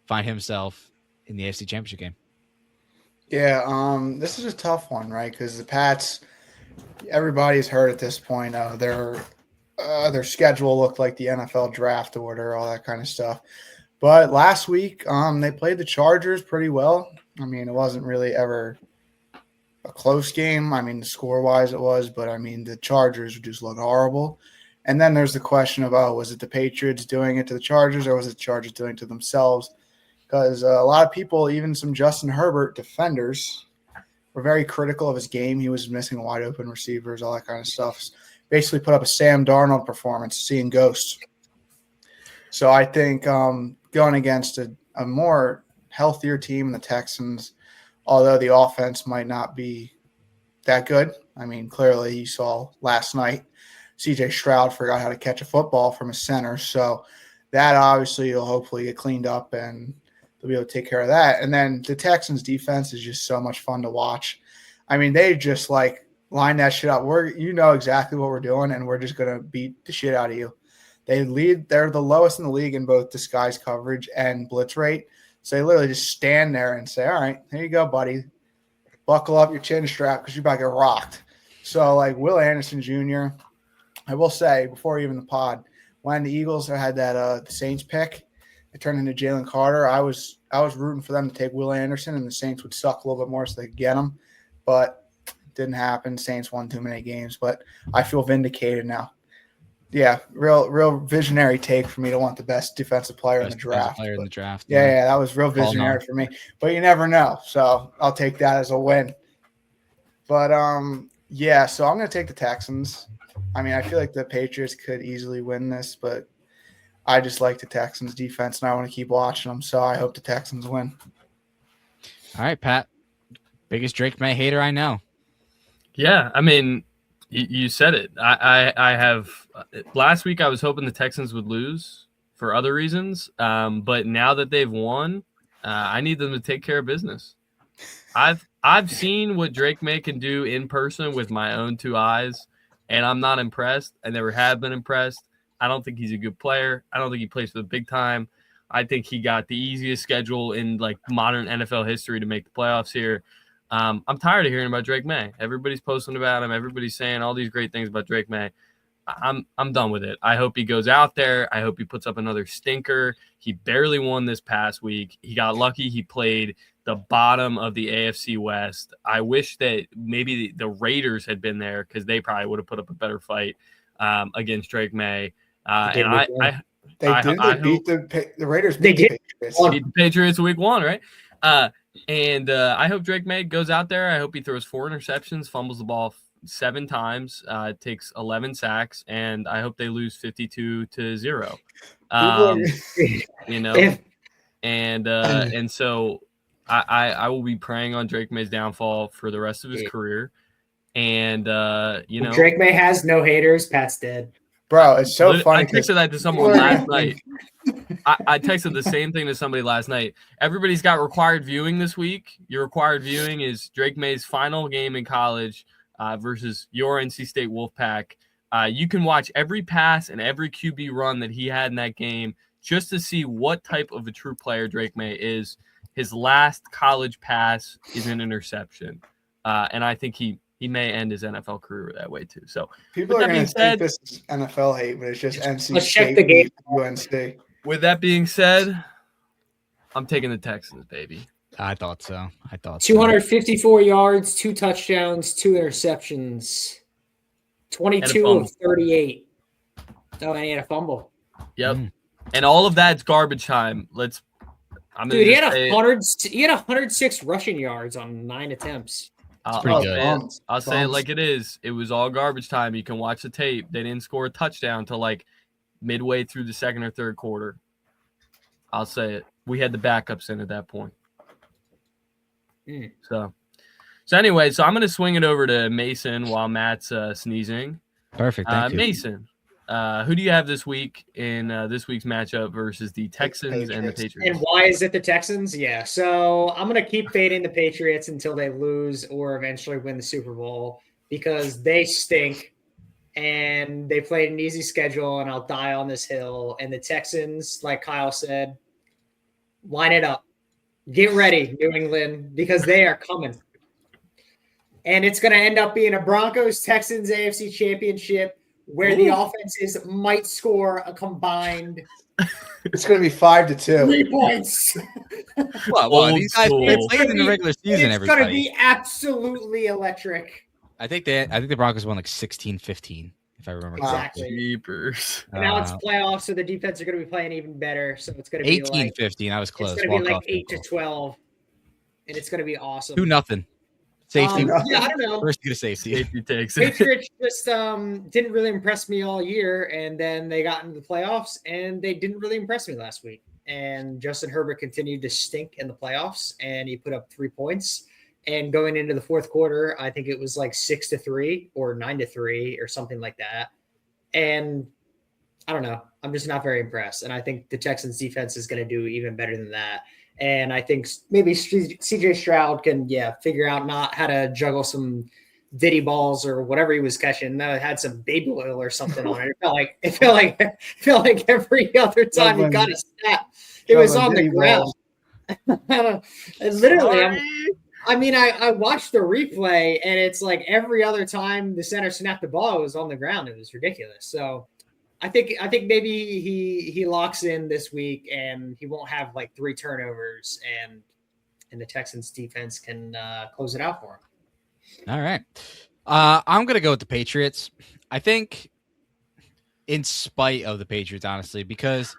find himself in the AFC Championship game? Yeah, this is a tough one, right? Because the Pats, everybody's heard at this point. Their schedule looked like the NFL draft order, all that kind of stuff. But last week, they played the Chargers pretty well. I mean, it wasn't really ever a close game. I mean, score wise, it was, but I mean, the Chargers just look horrible. And then there's the question of, was it the Patriots doing it to the Chargers, or was it the Chargers doing it to themselves? Because a lot of people, even some Justin Herbert defenders, were very critical of his game. He was missing wide open receivers, all that kind of stuff. Basically put up a Sam Darnold performance, seeing ghosts. So I think going against a more healthier team in the Texans, although the offense might not be that good. I mean, clearly you saw last night C.J. Stroud forgot how to catch a football from his center. So that obviously will hopefully get cleaned up and they'll be able to take care of that. And then the Texans defense is just so much fun to watch. I mean, they just like line that shit up. You know exactly what we're doing, and we're just going to beat the shit out of you. They're the lowest in the league in both disguise coverage and blitz rate. So they literally just stand there and say, all right, here you go, buddy. Buckle up your chin strap because you're about to get rocked. So like Will Anderson Jr., I will say before even the pod, when the Eagles had that the Saints pick, it turned into Jalen Carter. I was rooting for them to take Will Anderson, and the Saints would suck a little bit more so they could get him, but it didn't happen. Saints won too many games, but I feel vindicated now. Yeah, real visionary take for me to want the best defensive player in the draft. Yeah, that was real visionary for me. But you never know, so I'll take that as a win. But yeah, so I'm going to take the Texans. I mean, I feel like the Patriots could easily win this, but I just like the Texans defense, and I want to keep watching them. So I hope the Texans win. All right, Pat. Biggest Drake May hater I know. Yeah, I mean, you said it. I have last week I was hoping the Texans would lose for other reasons, but now that they've won, I need them to take care of business. I've seen what Drake May can do in person with my own two eyes, and I'm not impressed. I never have been impressed. I don't think he's a good player. I don't think he plays for the big time. I think he got the easiest schedule in like modern NFL history to make the playoffs here. I'm tired of hearing about Drake May. Everybody's posting about him. Everybody's saying all these great things about Drake May. I'm done with it. I hope he goes out there. I hope he puts up another stinker. He barely won this past week. He got lucky. He played the bottom of the AFC West. I wish that maybe the Raiders had been there because they probably would have put up a better fight against Drake May. They beat the Raiders. They did beat the Patriots week 1, right? And I hope Drake May goes out there. I hope he throws 4 interceptions, fumbles the ball 7 times, takes 11 sacks, and I hope they lose 52-0. You know, and so I will be praying on Drake May's downfall for the rest of his career. And you know, Drake May has no haters. Pat's dead. Bro, it's so funny. I texted that to someone last night. I texted the same thing to somebody last night. Everybody's got required viewing this week. Your required viewing is Drake May's final game in college versus your NC State Wolfpack. You can watch every pass and every QB run that he had in that game just to see what type of a true player Drake May is. His last college pass is an interception. And I think he may end his NFL career that way too. So people are going to think this is NFL hate, but it's just NC let's State check the game. UNC. With that being said, I'm taking the Texans, baby. I thought so. 254 yards, 2 touchdowns, 2 interceptions, 22 of 38. Oh, and he had a fumble. Yep. And all of that's garbage time. Dude, he had 106 rushing yards on 9 attempts. It's pretty good. I'll say it like it is. It was all garbage time. You can watch the tape. They didn't score a touchdown till like midway through the second or third quarter. I'll say it. We had the backups in at that point. So anyway, so I'm going to swing it over to Mason while Matt's sneezing. Perfect. Thank you. Mason, who do you have this week in this week's matchup versus the Texans and the Patriots? And why is it the Texans? Yeah, so I'm going to keep fading the Patriots until they lose or eventually win the Super Bowl because they stink and they played an easy schedule, and I'll die on this hill. And the Texans, like Kyle said, line it up. Get ready, New England, because they are coming. And it's going to end up being a Broncos-Texans AFC Championship where the offenses might score a combined It's going to be 5-2. 3 points. Well, Old these guys school. they It's played in the regular season. It's going to Everybody, be absolutely electric. I think the Broncos won like 16-15, if I remember correctly. Exactly. Jeepers. And now it's playoffs, so the defense are going to be playing even better. So it's going to be 18-15. I was close. It's going to be like Walk-off 8-12, and it's going to be awesome. 2-0. Safety. Yeah, I don't know. First get a safety. Safety takes it. Patriots just didn't really impress me all year, and then they got into the playoffs, and they didn't really impress me last week. And Justin Herbert continued to stink in the playoffs, and he put up 3 points. And going into the fourth quarter, I think it was like 6-3 or 9-3 or something like that. And I don't know. I'm just not very impressed. And I think the Texans defense is going to do even better than that. And I think maybe CJ Stroud can, figure out not how to juggle some Diddy balls or whatever he was catching. That had some baby oil or something on it. It felt like every other time he got a snap, it was on the ground. Literally, I watched the replay, and it's like every other time the center snapped the ball, it was on the ground. It was ridiculous. So I think maybe he locks in this week, and he won't have like 3 turnovers, and the Texans defense can close it out for him. All right. I'm going to go with the Patriots. I think in spite of the Patriots, honestly, because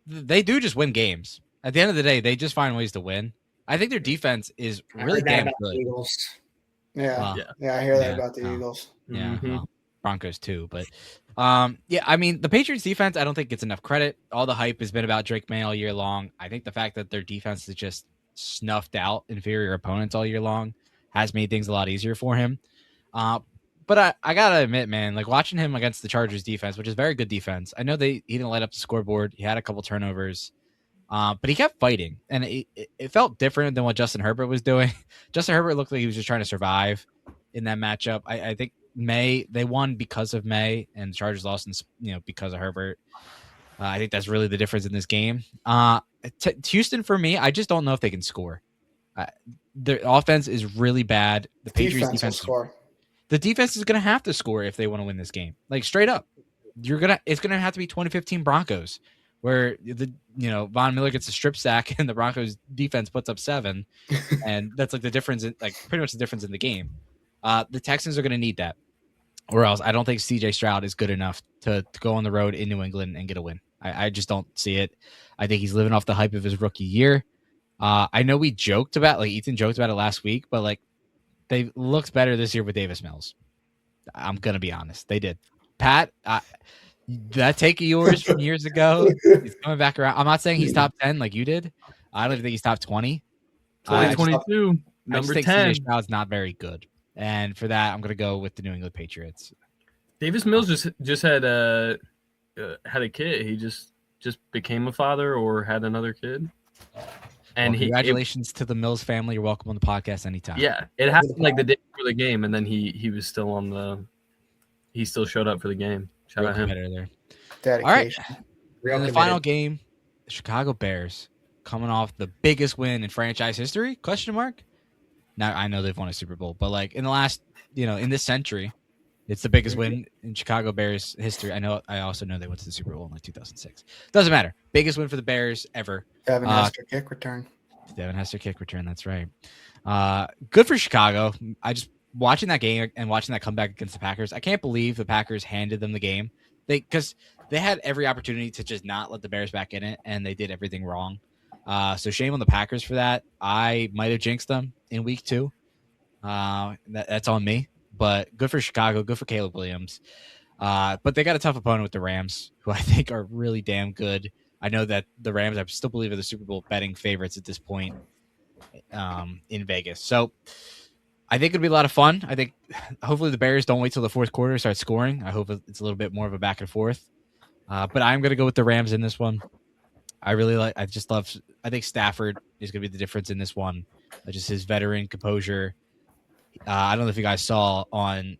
they do just win games. At the end of the day, they just find ways to win. I think their defense is really damn good. Yeah, I hear that about the Eagles. Yeah, well, Broncos too. But the Patriots defense, I don't think gets enough credit. All the hype has been about Drake May all year long. I think the fact that their defense has just snuffed out inferior opponents all year long has made things a lot easier for him. But I gotta admit, man, like watching him against the Chargers defense, which is very good defense. I know he didn't light up the scoreboard. He had a couple turnovers. But he kept fighting, and it felt different than what Justin Herbert was doing. Justin Herbert looked like he was just trying to survive in that matchup. I think they won because of May, and the Chargers lost, because of Herbert. I think that's really the difference in this game. Houston, for me, I just don't know if they can score. Their offense is really bad. The Patriots defense score. The defense is going to have to score if they want to win this game. Like straight up, it's going to have to be 2015 Broncos, where Von Miller gets a strip sack and the Broncos defense puts up 7, and that's like the difference, pretty much the difference in the game. The Texans are going to need that, or else I don't think CJ Stroud is good enough to go on the road in New England and get a win. I just don't see it. I think he's living off the hype of his rookie year. I know we joked about, Ethan joked about it last week, but they looked better this year with Davis Mills. I'm going to be honest. They did. Pat, that take of yours from years ago, he's coming back around. I'm not saying he's top 10 like you did. I don't even think he's top 20. 2022, number 10. CJ Stroud's not very good. And for that, I'm going to go with the New England Patriots. Davis Mills just had a kid. He just became a father or had another kid. And congratulations to the Mills family. You're welcome on the podcast anytime. Yeah, it happened the day before the game, and then he was still he still showed up for the game. Shout out him. There. Dedication. All right. In the final game, the Chicago Bears coming off the biggest win in franchise history? Question mark. Now I know they've won a Super Bowl, but in the last, in this century, it's the biggest win in Chicago Bears history. I also know they went to the Super Bowl in 2006. Doesn't matter. Biggest win for the Bears ever. Devin Hester kick return. That's right. Good for Chicago. I just watching that game and watching that comeback against the Packers. I can't believe the Packers handed them the game. Because they had every opportunity to just not let the Bears back in it, and they did everything wrong. So shame on the Packers for that. I might have jinxed them in week 2. That's on me. But good for Chicago. Good for Caleb Williams. But they got a tough opponent with the Rams, who I think are really damn good. I know that the Rams, I still believe, are the Super Bowl betting favorites at this point in Vegas. So I think it'll be a lot of fun. I think hopefully the Bears don't wait till the fourth quarter to start scoring. I hope it's a little bit more of a back and forth. But I'm going to go with the Rams in this one. I think Stafford is going to be the difference in this one. Just his veteran composure. I don't know if you guys saw on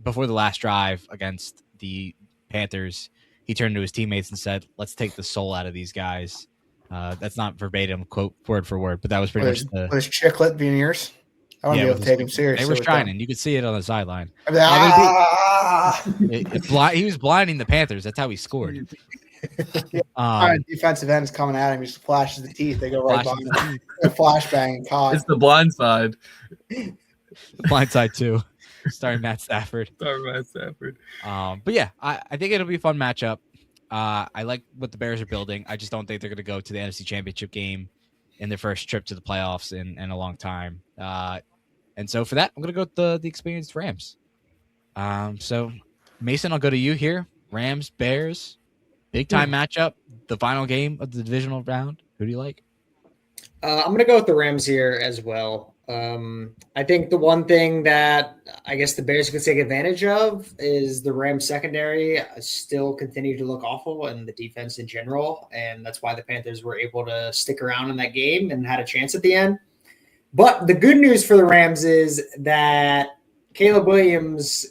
before the last drive against the Panthers, he turned to his teammates and said, "Let's take the soul out of these guys." That's not verbatim quote word for word, but that was pretty with much his chiclet veneers. I wouldn't be able to take him seriously. They were with them. shining. You could see it on the sideline. I mean, He was blinding the Panthers. That's how he scored. Defensive end is coming at him. He just flashes the teeth. They go right by him. A flashbang and caught. It's the blind side. The blind side too. Starring Matt Stafford. But yeah, I think it'll be a fun matchup. I like what the Bears are building. I just don't think they're going to go to the NFC Championship game in their first trip to the playoffs in a long time. And so for that, I'm going to go with the experienced Rams. So Mason, I'll go to you here. Rams, Bears, big time matchup. The final game of the divisional round. Who do you like? I'm going to go with the Rams here as well. I think the one thing that I guess the Bears could take advantage of is the Rams secondary still continue to look awful, and the defense in general. And that's why the Panthers were able to stick around in that game and had a chance at the end. But the good news for the Rams is that Caleb Williams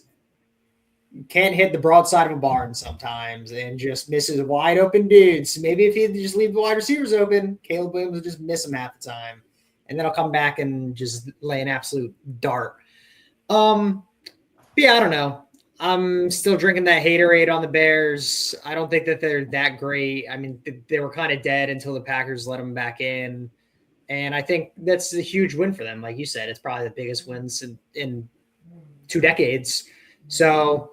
can't hit the broadside of a barn sometimes and just misses wide open dudes. Maybe if he just leave the wide receivers open, Caleb Williams will just miss them half the time. And then I'll come back and just lay an absolute dart. But yeah, I don't know. I'm still drinking that haterade on the Bears. I don't think that they're that great. I mean, they were kind of dead until the Packers let them back in. And I think that's a huge win for them. Like you said, it's probably the biggest wins in 2 decades. So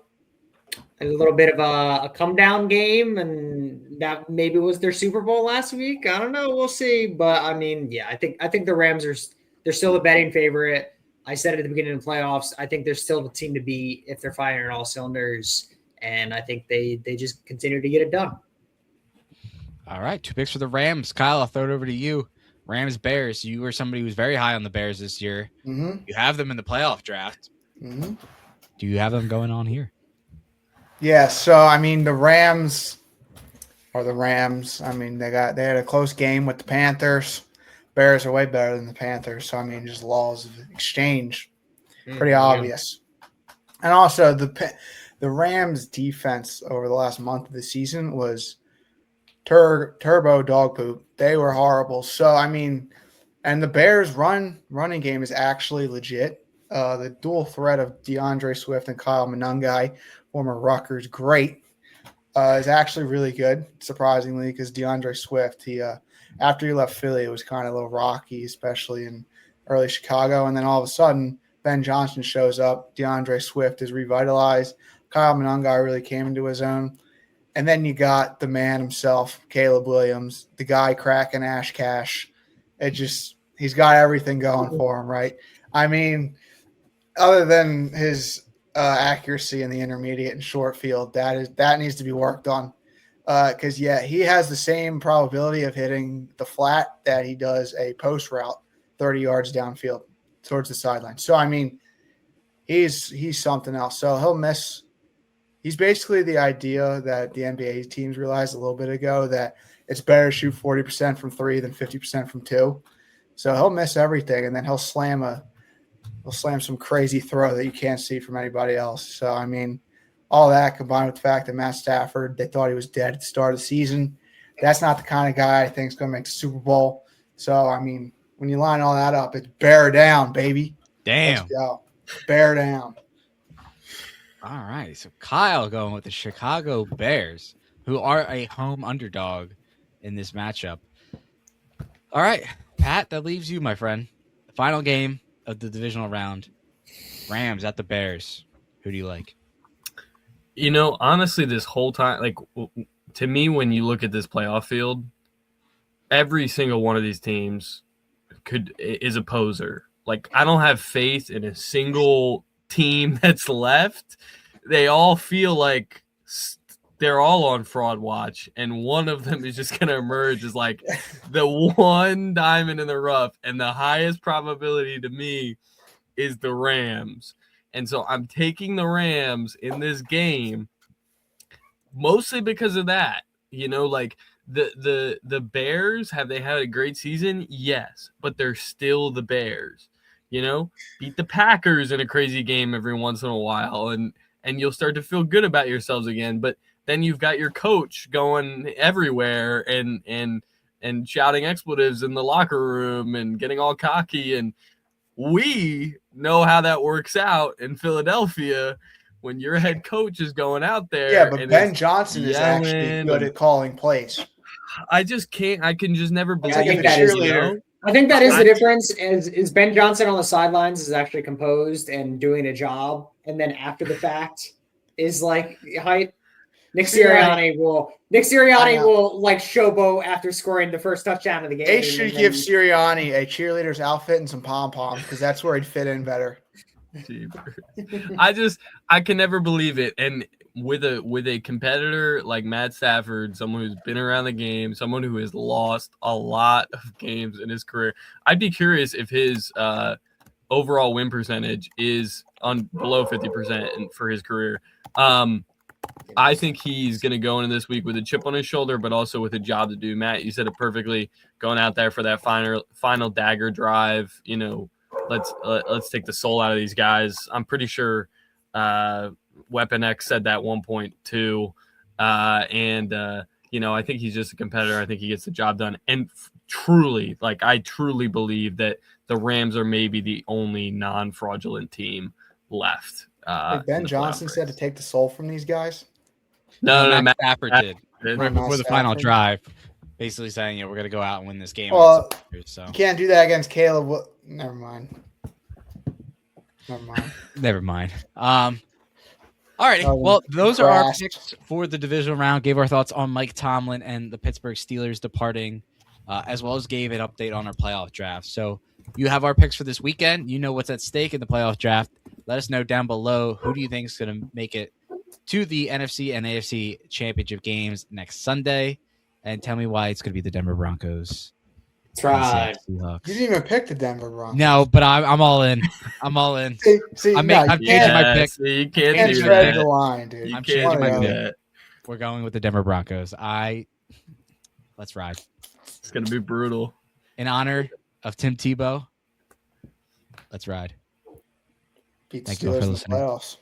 a little bit of a come down game, and that maybe was their Super Bowl last week. I don't know. We'll see. But I mean, yeah, I think the Rams they're still a betting favorite. I said it at the beginning of the playoffs. I think they're still the team to beat if they're firing on all cylinders. And I think they just continue to get it done. All right. 2 picks for the Rams. Kyle, I'll throw it over to you. Rams, Bears. You were somebody who was very high on the Bears this year. Mm-hmm. You have them in the playoff draft. Mm-hmm. Do you have them going on here? Yeah, so I mean the Rams are the Rams. I mean they had a close game with the Panthers. Bears are way better than the Panthers, so I mean just laws of exchange, pretty obvious. And also the Rams defense over the last month of the season was turbo dog poop. They were horrible. So I mean, and the Bears running game is actually legit. The dual threat of DeAndre Swift and Kyle Monangai, former Rutgers great, is actually really good, surprisingly, because DeAndre Swift, he after he left Philly, it was kind of a little rocky, especially in early Chicago. And then all of a sudden, Ben Johnson shows up. DeAndre Swift is revitalized. Kyle Monangai really came into his own. And then you got the man himself, Caleb Williams, the guy cracking Ash Cash. He's got everything going for him, right? I mean, other than his accuracy in the intermediate and short field, that needs to be worked on. Because he has the same probability of hitting the flat that he does a post route 30 yards downfield towards the sideline. So I mean, he's something else. So he'll miss. He's basically the idea that the NBA teams realized a little bit ago, that it's better to shoot 40% from 3 than 50% from 2. So he'll miss everything, and then he'll slam some crazy throw that you can't see from anybody else. So I mean, all that combined with the fact that Matt Stafford, they thought he was dead at the start of the season. That's not the kind of guy I think is going to make the Super Bowl. So, I mean, when you line all that up, it's bear down, baby. Damn. Let's go. Bear down. All right. So Kyle going with the Chicago Bears, who are a home underdog in this matchup. All right. Pat, that leaves you, my friend. The final game of the divisional round. Rams at the Bears. Who do you like? You know, honestly, this whole time, like, to me, when you look at this playoff field, every single one of these teams is a poser. Like, I don't have faith in a single team that's left. They all feel like they're all on fraud watch, and one of them is just going to emerge as like the one diamond in the rough. And the highest probability to me is the Rams. And so I'm taking the Rams in this game mostly because of that. You know, like the Bears, have they had a great season? Yes, but they're still the Bears. You know, beat the Packers in a crazy game every once in a while, and you'll start to feel good about yourselves again. But then you've got your coach going everywhere and and shouting expletives in the locker room and getting all cocky. And we know how that works out in Philadelphia when your head coach is going out there. Yeah, but and Ben is Johnson is actually yelling good at calling plays. I just can't. I can just never believe I think it. that is, I think that is the difference. Is Ben Johnson on the sidelines is actually composed and doing a job, and then after the fact is like hype. Nick Sirianni will like showboat after scoring the first touchdown of the game. They should give Sirianni a cheerleader's outfit and some pom poms because that's where he'd fit in better. I can never believe it. And with a competitor like Matt Stafford, someone who's been around the game, someone who has lost a lot of games in his career, I'd be curious if his overall win percentage is on below 50% for his career. I think he's going to go into this week with a chip on his shoulder, but also with a job to do. Matt, you said it perfectly, going out there for that final dagger drive. You know, let's take the soul out of these guys. I'm pretty sure Weapon X said that 1.2. I think he's just a competitor. I think he gets the job done. And truly, I truly believe that the Rams are maybe the only non-fraudulent team left. Ben Johnson said to take the soul from these guys. No, Matt Stafford did right before the final Stafford. drive, basically saying, we're going to go out and win this game. Well, so you can't do that against Caleb. Never mind. Never mind. All righty. Well, those are our picks for the divisional round. Gave our thoughts on Mike Tomlin and the Pittsburgh Steelers departing, as well as gave an update on our playoff draft. So you have our picks for this weekend. You know what's at stake in the playoff draft. Let us know down below who do you think is going to make it to the NFC and AFC championship games next Sunday, and tell me why it's going to be the Denver Broncos. That's right. You didn't even pick the Denver Broncos. No, but I'm all in. I'm all in. See, I'm changing my pick. You can't do tread that. the line, dude. I'm changing my pick. That. We're going with the Denver Broncos. Let's ride. It's going to be brutal. In honor of Tim Tebow, let's ride. Beat the Thank you all Steelers for in the listening. playoffs.